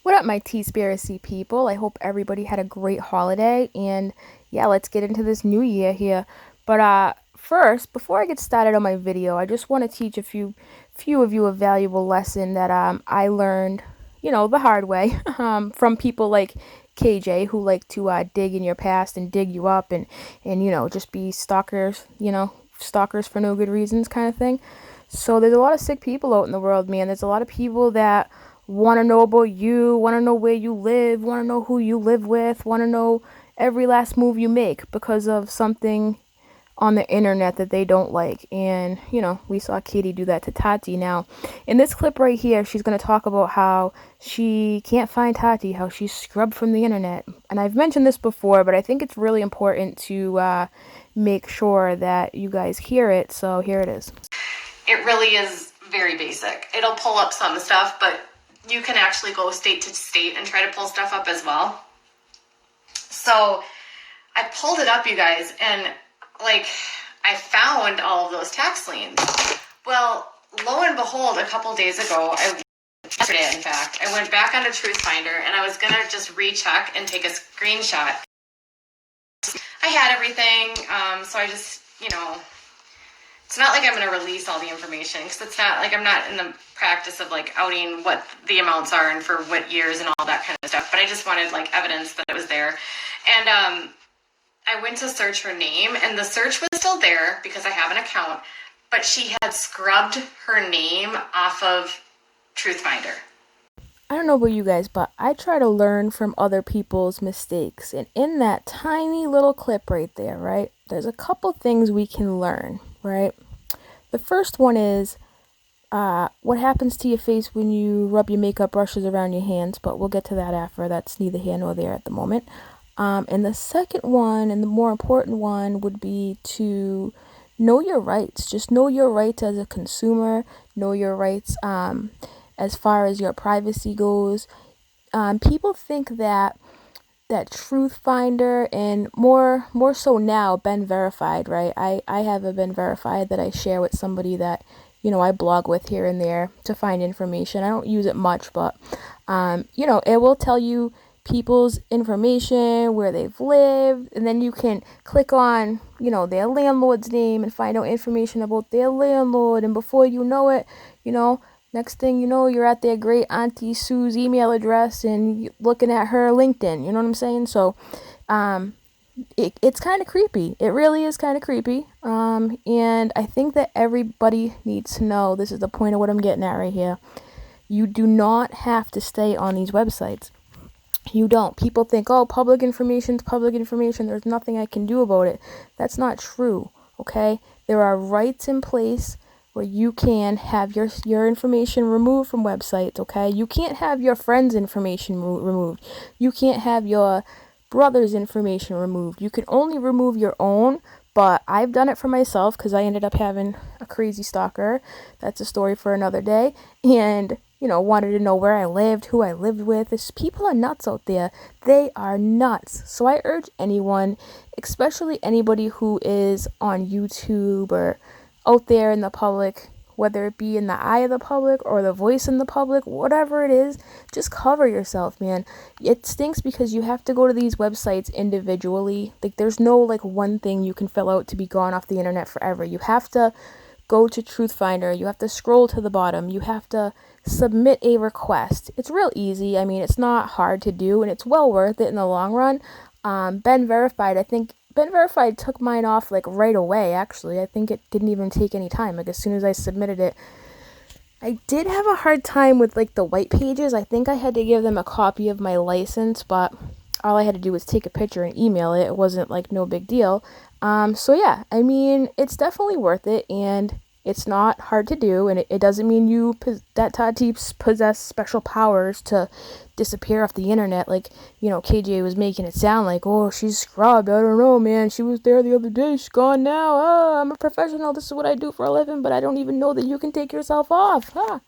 What up, my Teaspiracy people? I hope everybody had a great holiday, and yeah, let's get into this new year here. But first, before I get started on my video, I just want to teach a few of you a valuable lesson that I learned, the hard way, from people like KJ who like to dig in your past and dig you up and just be stalkers, stalkers for no good reasons kind of thing. So there's a lot of sick people out in the world, man. There's a lot of people that want to know about you, want to know where you live, want to know who you live with, want to know every last move you make because of something on the internet that they don't like. And, we saw Katie do that to Tati. Now, in this clip right here, she's going to talk about how she can't find Tati, how she's scrubbed from the internet. And I've mentioned this before, but I think it's really important to make sure that you guys hear it. So here it is. It really is very basic. It'll pull up some stuff, but you can actually go state to state and try to pull stuff up as well. So I pulled it up, you guys, and I found all of those tax liens. Well, lo and behold, a couple days ago, yesterday in fact, I went back onto Truth Finder and I was gonna just recheck and take a screenshot. I had everything, so I just, it's not like I'm going to release all the information because it's not like I'm not in the practice of outing what the amounts are and for what years and all that kind of stuff. But I just wanted evidence that it was there. And I went to search her name and the search was still there because I have an account, but she had scrubbed her name off of Truth Finder. I don't know about you guys, but I try to learn from other people's mistakes. And in that tiny little clip right there, right, there's a couple things we can learn, right? The first one is what happens to your face when you rub your makeup brushes around your hands, but we'll get to that after. That's neither here nor there at the moment. And the second one, and the more important one, would be to know your rights. Just know your rights as a consumer, know your rights as far as your privacy goes. People think that Truth Finder, and more so now, been verified, right? I have a been verified that I share with somebody that I blog with here and there to find information. I don't use it much, but it will tell you people's information, where they've lived, and then you can click on their landlord's name and find out information about their landlord, and before you know it, next thing you know, you're at their great Auntie Sue's email address and looking at her LinkedIn. You know what I'm saying? So it's kind of creepy. It really is kind of creepy. And I think that everybody needs to know, this is the point of what I'm getting at right here. You do not have to stay on these websites. You don't. People think, oh, public information's public information. There's nothing I can do about it. That's not true, okay? There are rights in place where you can have your information removed from websites, okay? You can't have your friend's information removed. You can't have your brother's information removed. You can only remove your own, but I've done it for myself because I ended up having a crazy stalker. That's a story for another day. And, wanted to know where I lived, who I lived with. People are nuts out there. They are nuts. So I urge anyone, especially anybody who is on YouTube or out there in the public, whether it be in the eye of the public or the voice in the public, whatever it is, just cover yourself, man. It stinks because you have to go to these websites individually. There's no one thing you can fill out to be gone off the internet forever. You have to go to Truth Finder. You have to scroll to the bottom. You have to submit a request. It's real easy. I mean, it's not hard to do, and it's well worth it in the long run. Ben Verified, I think Ben Verified took mine off right away, actually. I think it didn't even take any time. As soon as I submitted it. I did have a hard time with the white pages. I think I had to give them a copy of my license, but all I had to do was take a picture and email it. It wasn't no big deal. So yeah, I mean, it's definitely worth it, and it's not hard to do, and it doesn't mean that Tati possess special powers to disappear off the internet KJ was making it sound like, oh, she's scrubbed. I don't know, man. She was there the other day. She's gone now. Oh, I'm a professional. This is what I do for a living, but I don't even know that you can take yourself off. Huh?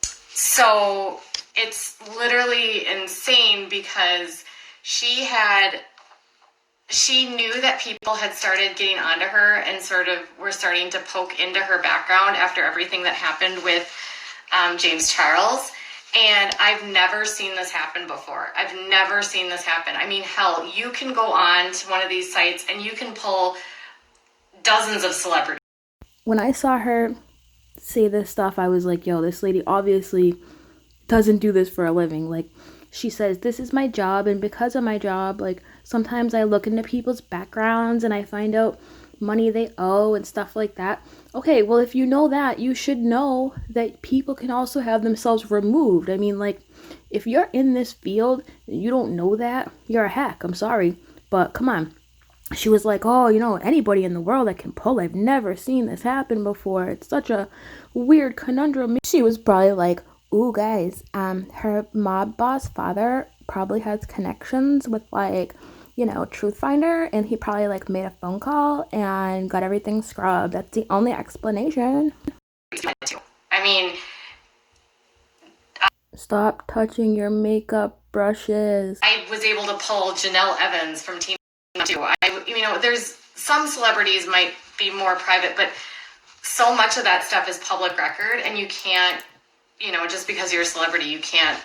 So it's literally insane because she knew that people had started getting onto her and sort of were starting to poke into her background after everything that happened with James Charles. And I've never seen this happen before. I've never seen this happen. I mean, hell, you can go on to one of these sites and you can pull dozens of celebrities. When I saw her say this stuff, I was like, yo, this lady obviously doesn't do this for a living. Like, she says, this is my job, and because of my job, like, sometimes I look into people's backgrounds and I find out money they owe and stuff like that. Okay, well, if you know that, you should know that people can also have themselves removed. I mean, like, if you're in this field and you don't know that, you're a hack. I'm sorry, but come on. She was like, oh, you know, anybody in the world that can pull. I've never seen this happen before. It's such a weird conundrum. She was probably like, ooh, guys, her mob boss father probably has connections with, like, you know, Truth Finder, and he probably, like, made a phone call and got everything scrubbed. That's the only explanation. I mean, stop touching your makeup brushes. I was able to pull Janelle Evans from Team 2. You know, there's some celebrities might be more private, but so much of that stuff is public record, and you can't, you know, just because you're a celebrity, you can't.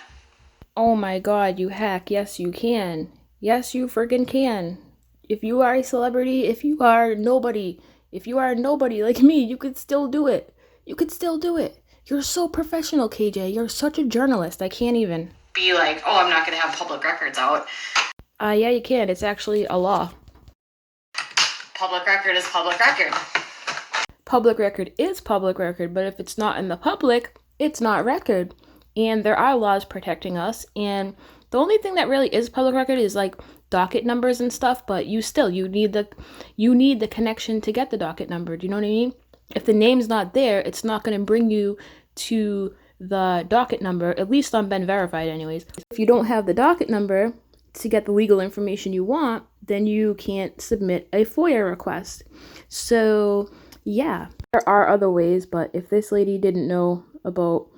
Oh my god, you hack. Yes, you can. Yes, you friggin' can. If you are a celebrity, if you are nobody like me, you could still do it. You could still do it. You're so professional, KJ. You're such a journalist. I can't even be like, oh, I'm not going to have public records out. Yeah, you can. It's actually a law. Public record is public record. Public record is public record, but if it's not in the public, it's not record. And there are laws protecting us, and the only thing that really is public record is like docket numbers and stuff, but you need the connection to get the docket number. Do you know what I mean? If the name's not there, it's not going to bring you to the docket number, at least on Ben Verified anyways. If you don't have the docket number to get the legal information you want, then you can't submit a FOIA request. So yeah, there are other ways, but if this lady didn't know about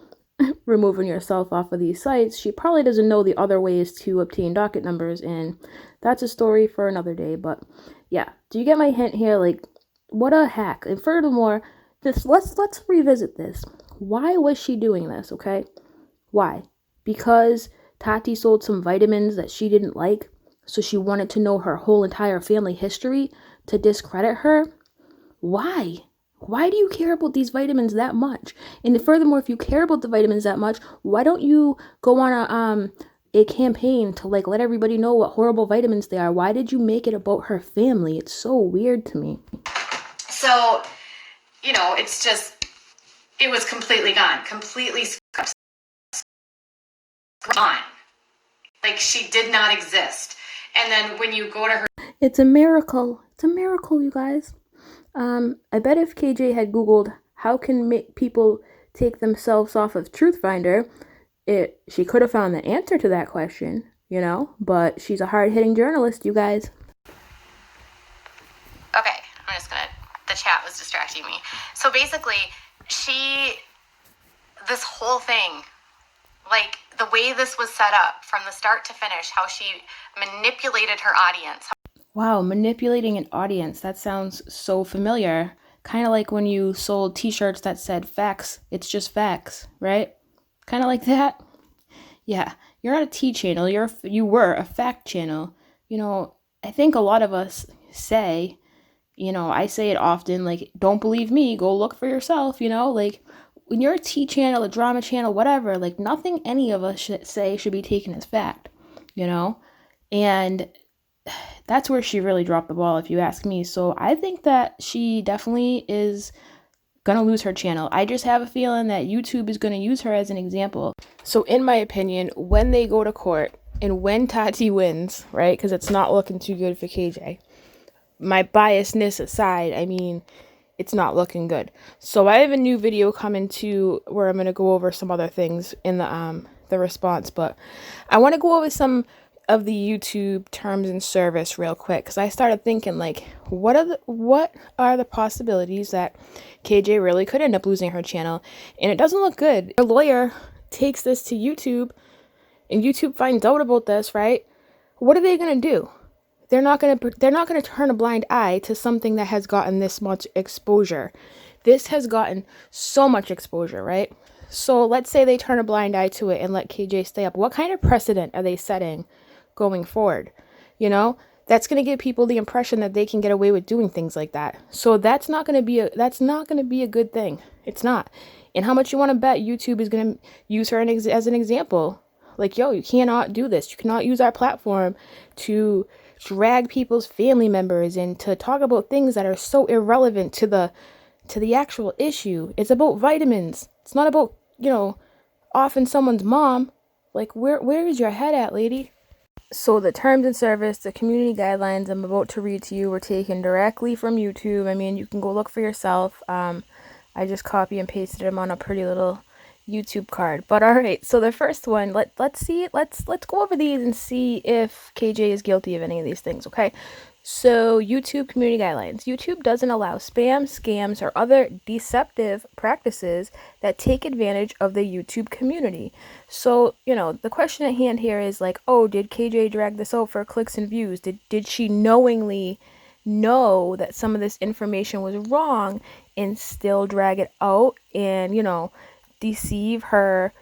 removing yourself off of these sites, she probably doesn't know the other ways to obtain docket numbers, and that's a story for another day. But yeah, do you get my hint here? Like, what a hack. And furthermore, let's revisit this. Why was she doing this? Okay, why? Because Tati sold some vitamins that she didn't like, so she wanted to know her whole entire family history to discredit her? Why? Why do you care about these vitamins that much? And furthermore, if you care about the vitamins that much, why don't you go on a campaign to, like, let everybody know what horrible vitamins they are? Why did you make it about her family? It's so weird to me. So, you know, it's just, it was completely gone. Completely gone. Like, she did not exist. And then when you go to her... It's a miracle. It's a miracle, you guys. I bet if KJ had Googled how can make people take themselves off of Truth Finder, she could have found the answer to that question, you know, but she's a hard-hitting journalist, you guys. Okay, I'm just gonna, the chat was distracting me. So basically, this whole thing, like the way this was set up from the start to finish, how she manipulated her audience. Wow, manipulating an audience. That sounds so familiar. Kind of like when you sold t-shirts that said facts, it's just facts, right? Kind of like that. Yeah, you're not a T channel, you were a fact channel. You know, I think a lot of us say, you know, I say it often, like, don't believe me, go look for yourself, you know? Like, when you're a T channel, a drama channel, whatever, like, nothing any of us should be taken as fact, you know? And that's where she really dropped the ball, if you ask me. So I think that she definitely is gonna lose her channel. I just have a feeling that YouTube is gonna use her as an example. So in my opinion, when they go to court and when Tati wins, right, because it's not looking too good for KJ, my biasness aside, I mean, it's not looking good. So I have a new video coming to where I'm gonna go over some other things in the response, but I want to go over some of the YouTube terms and service real quick, because I started thinking, like, what are the possibilities that KJ really could end up losing her channel? And it doesn't look good. A lawyer takes this to YouTube and YouTube finds out about this, right? What are they going to do? They're not going to turn a blind eye to something that has gotten this much exposure. This has gotten so much exposure, right? So let's say they turn a blind eye to it and let KJ stay up. What kind of precedent are they setting going forward? That's going to give people the impression that they can get away with doing things like that. So that's not going to be a good thing. It's not. And how much you want to bet YouTube is going to use her as an example? Like, yo, you cannot do this. You cannot use our platform to drag people's family members and to talk about things that are so irrelevant to the actual issue. It's about vitamins. It's not about, offing someone's mom. Like, where is your head at, lady? So the terms of service, the community guidelines I'm about to read to you were taken directly from YouTube. I mean, you can go look for yourself. I just copy and pasted them on a pretty little YouTube card. But all right, so the first one, let's go over these and see if KJ is guilty of any of these things, okay? So YouTube community guidelines. YouTube doesn't allow spam, scams, or other deceptive practices that take advantage of the YouTube community. So, the question at hand here is like, oh, did KJ drag this out for clicks and views? Did she knowingly know that some of this information was wrong and still drag it out and, deceive her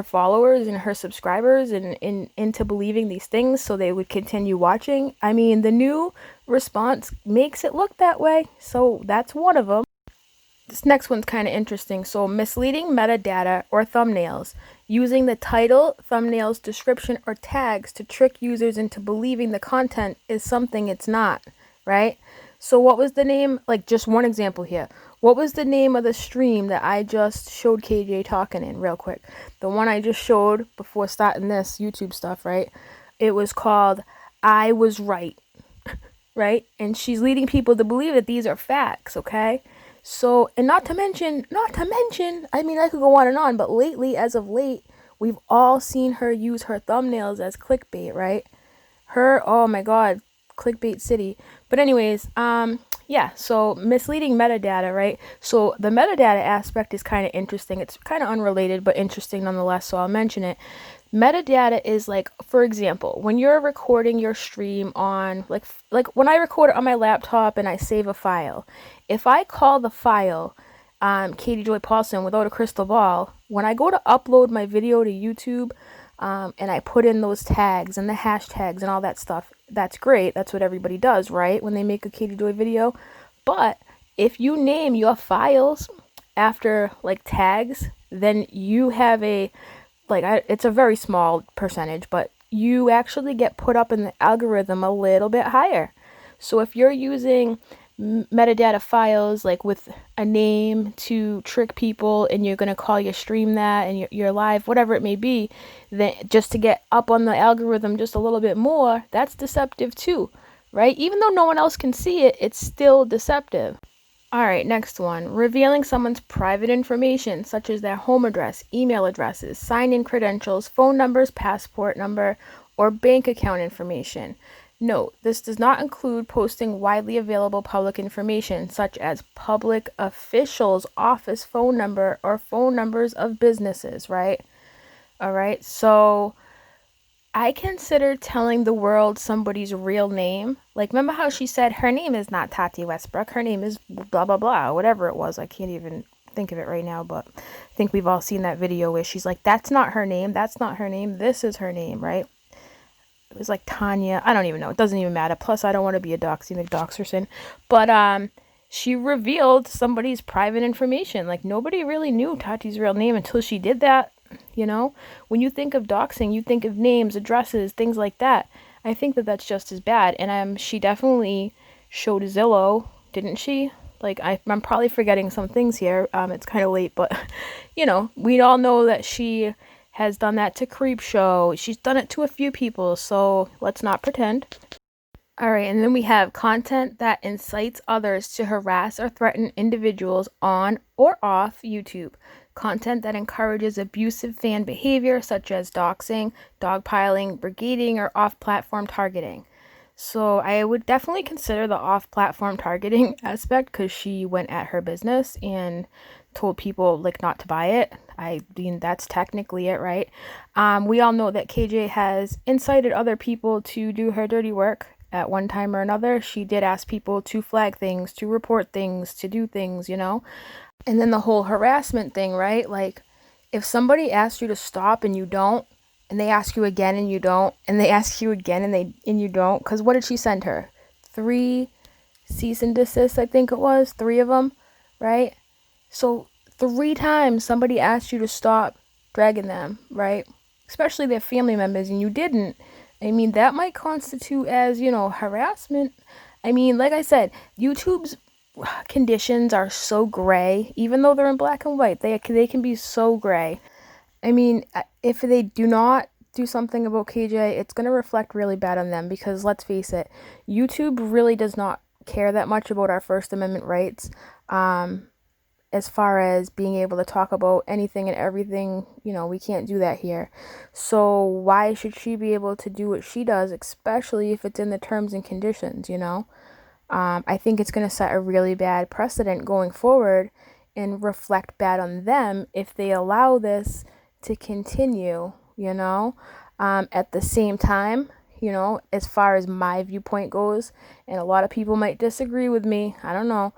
followers and her subscribers and into believing these things so they would continue watching? I mean, the new response makes it look that way, so that's one of them. This next one's kind of interesting. So misleading metadata or thumbnails, using the title, thumbnails, description, or tags to trick users into believing the content is something it's not, right? So what was the name, like just one example here, what was the name of the stream that I just showed KJ talking in real quick? The one I just showed before starting this YouTube stuff, right? It was called I Was Right, right? And she's leading people to believe that these are facts, okay? So, and not to mention, I mean, I could go on and on, but lately, as of late, we've all seen her use her thumbnails as clickbait, right? Oh my God, clickbait city. But anyways, yeah, so misleading metadata, right? So the metadata aspect is kind of interesting. It's kind of unrelated, but interesting nonetheless, so I'll mention it. Metadata is like, for example, when you're recording your stream on, like when I record it on my laptop and I save a file, if I call the file Katie Joy Paulson without a crystal ball, when I go to upload my video to YouTube, and I put in those tags and the hashtags and all that stuff, that's great. That's what everybody does, right? When they make a Katie Joy video. But if you name your files after like tags, then you have it's a very small percentage, but you actually get put up in the algorithm a little bit higher. So if you're using metadata files like with a name to trick people and you're going to call your stream that and your live, whatever it may be, then just to get up on the algorithm just a little bit more, that's deceptive too, right? Even though no one else can see it, it's still deceptive. All right, next one. Revealing someone's private information, such as their home address, email addresses, sign-in credentials, phone numbers, passport number, or bank account information. Note, this does not include posting widely available public information, such as public officials' office phone number or phone numbers of businesses, right? All right, so I consider telling the world somebody's real name. Like, remember how she said her name is not Tati Westbrook, her name is blah, blah, blah, whatever it was. I can't even think of it right now, but I think we've all seen that video where she's like, that's not her name, this is her name, right? It was like Tanya. I don't even know. It doesn't even matter. Plus, I don't want to be a doxy McDoxerson. But she revealed somebody's private information. Like, nobody really knew Tati's real name until she did that. When you think of doxing, you think of names, addresses, things like that. I think that that's just as bad. And she definitely showed Zillow, didn't she? Like, I'm probably forgetting some things here. It's kind of late, but, we all know that she has done that to Creepshow. She's done it to a few people, so let's not pretend. All right, and then we have content that incites others to harass or threaten individuals on or off YouTube. Content that encourages abusive fan behavior, such as doxing, dogpiling, brigading, or off-platform targeting. So I would definitely consider the off-platform targeting aspect because she went at her business and told people like not to buy it. I mean, that's technically it, right? We all know that KJ has incited other people to do her dirty work at one time or another. She did ask people to flag things, to report things, to do things, And then the whole harassment thing, right? Like, If somebody asks you to stop and you don't, and they ask you again and you don't, and they ask you again and you don't, because what did she send her? 3 cease and desist, I think it was, 3 of them, right? So 3 times somebody asked you to stop dragging them, right? Especially their family members, and you didn't. I mean, that might constitute as, harassment. I mean, like I said, YouTube's conditions are so gray, even though they're in black and white. They can be so gray. I mean, if they do not do something about KJ, it's going to reflect really bad on them because let's face it, YouTube really does not care that much about our First Amendment rights. As far as being able to talk about anything and everything, we can't do that here. So why should she be able to do what she does, especially if it's in the terms and conditions, I think it's going to set a really bad precedent going forward and reflect bad on them if they allow this to continue, At the same time, as far as my viewpoint goes, and a lot of people might disagree with me, I don't know,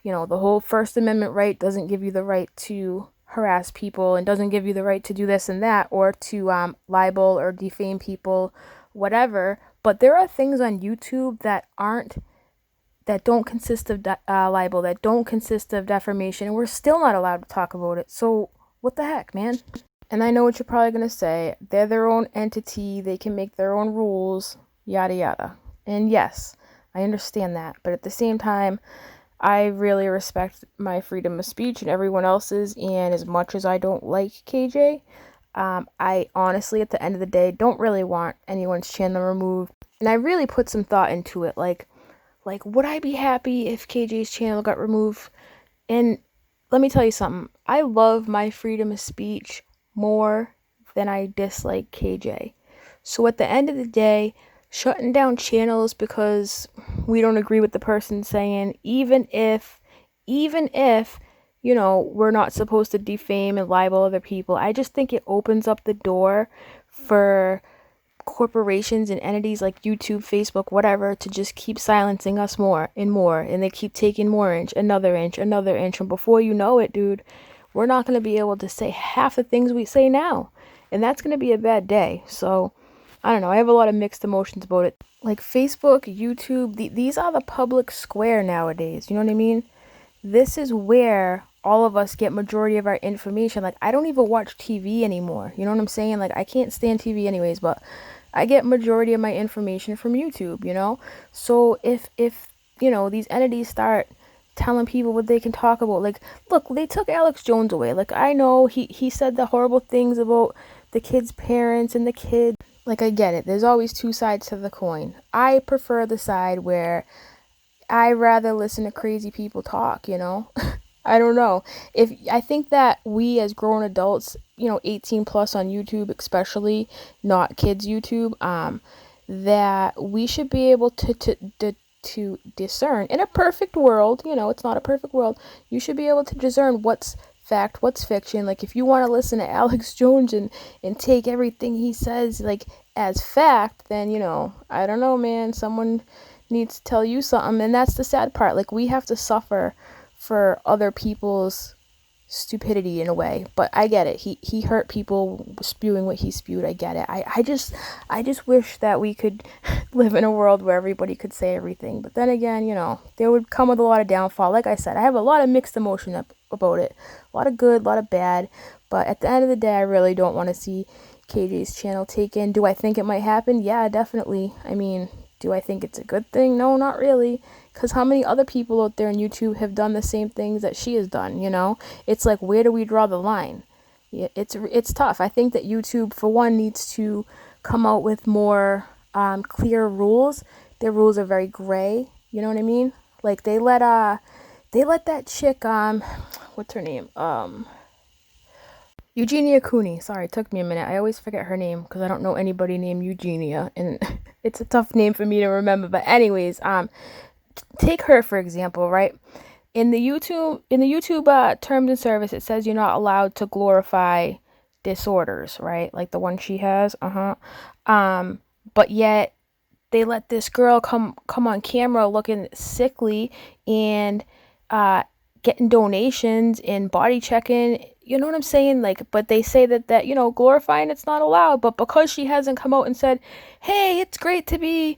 the whole First Amendment right doesn't give you the right to harass people and doesn't give you the right to do this and that or to libel or defame people, whatever. But there are things on YouTube that don't consist of libel, that don't consist of defamation, and we're still not allowed to talk about it. So what the heck, man? And I know what you're probably going to say. They're their own entity. They can make their own rules, yada, yada. And yes, I understand that. But at the same time, I really respect my freedom of speech and everyone else's. And as much as I don't like KJ, I honestly, at the end of the day, don't really want anyone's channel removed. And I really put some thought into it. Like, would I be happy if KJ's channel got removed? And let me tell you something. I love my freedom of speech more than I dislike KJ. So at the end of the day, shutting down channels because we don't agree with the person saying, even if, we're not supposed to defame and libel other people, I just think it opens up the door for corporations and entities like YouTube, Facebook, whatever, to just keep silencing us more and more, and they keep taking more inch, another inch, and before you know it, dude, we're not going to be able to say half the things we say now, and that's going to be a bad day. So I don't know, I have a lot of mixed emotions about it. Like Facebook, YouTube, these are the public square nowadays, you know what I mean? This is where all of us get majority of our information. Like, I don't even watch TV anymore, you know what I'm saying? Like, I can't stand TV anyways, but I get majority of my information from YouTube, So if these entities start telling people what they can talk about, like, look, they took Alex Jones away. Like, I know he said the horrible things about the kid's parents and the kid. Like, I get it. There's always 2 sides to the coin. I prefer the side where I rather listen to crazy people talk, I don't know. I think that we as grown adults, 18 plus on YouTube, especially not kids YouTube, that we should be able to discern in a perfect world, it's not a perfect world. You should be able to discern what's fact, what's fiction. Like, if you want to listen to Alex Jones and take everything he says like as fact, then I don't know, man, someone needs to tell you something. And that's the sad part. Like, we have to suffer for other people's stupidity in a way, but I get it. He hurt people spewing what he spewed. I get it. I just wish that we could live in a world where everybody could say everything, but then again, there would come with a lot of downfall. Like I said, I have a lot of mixed emotion about it, a lot of good, a lot of bad, but at the end of the day, I really don't want to see KJ's channel taken. Do I think it might happen? Yeah, definitely. I mean, do I think it's a good thing? No, not really. Because how many other people out there on YouTube have done the same things that she has done, It's like, where do we draw the line? Yeah, it's tough. I think that YouTube, for one, needs to come out with more clear rules. Their rules are very gray, you know what I mean? Like, they let that chick, what's her name? Eugenia Cooney. Sorry, it took me a minute. I always forget her name because I don't know anybody named Eugenia, and it's a tough name for me to remember. But anyways, take her for example, right? In the YouTube terms and service, it says you're not allowed to glorify disorders, right? Like the one she has. But yet they let this girl come on camera looking sickly and getting donations and body checking you know what I'm saying? Like, but they say that, glorifying it's not allowed. But because she hasn't come out and said, hey, it's great to be,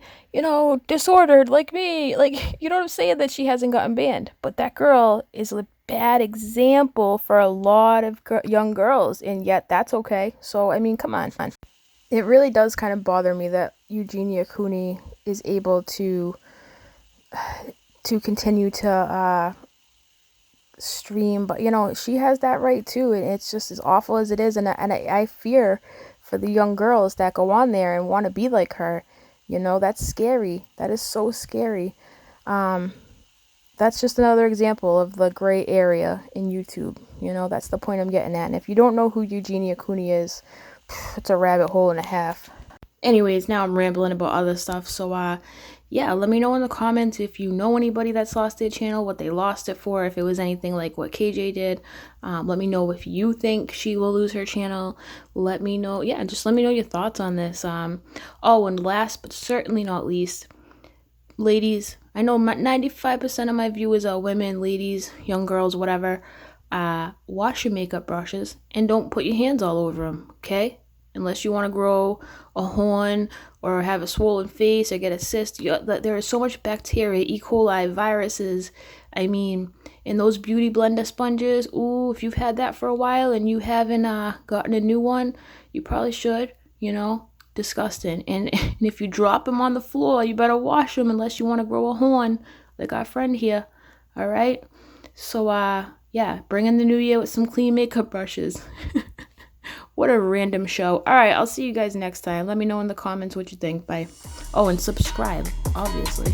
disordered like me, like, you know what I'm saying? That she hasn't gotten banned. But that girl is a bad example for a lot of young girls, and yet that's okay. So, I mean, come on. It really does kind of bother me that Eugenia Cooney is able to continue to stream, but she has that right too, and it's just as awful as it is, and I fear for the young girls that go on there and want to be like her. That's scary. That is so scary. That's just another example of the gray area in YouTube. That's the point I'm getting at. And if you don't know who Eugenia Cooney is, it's a rabbit hole and a half. Anyways, now I'm rambling about other stuff. So, yeah, let me know in the comments if you know anybody that's lost their channel, what they lost it for, if it was anything like what KJ did. Let me know if you think she will lose her channel. Let me know. Yeah, just let me know your thoughts on this. Oh, and last but certainly not least, ladies, I know 95% of my viewers are women, ladies, young girls, whatever. Wash your makeup brushes and don't put your hands all over them, okay? Unless you want to grow a horn or have a swollen face or get a cyst. There is so much bacteria, E. coli, viruses. I mean, in those beauty blender sponges, ooh, if you've had that for a while and you haven't gotten a new one, you probably should, disgusting. And if you drop them on the floor, you better wash them unless you want to grow a horn like our friend here. All right? So, yeah, bring in the new year with some clean makeup brushes. What a random show. All right, I'll see you guys next time. Let me know in the comments what you think. Bye. Oh, and subscribe, obviously.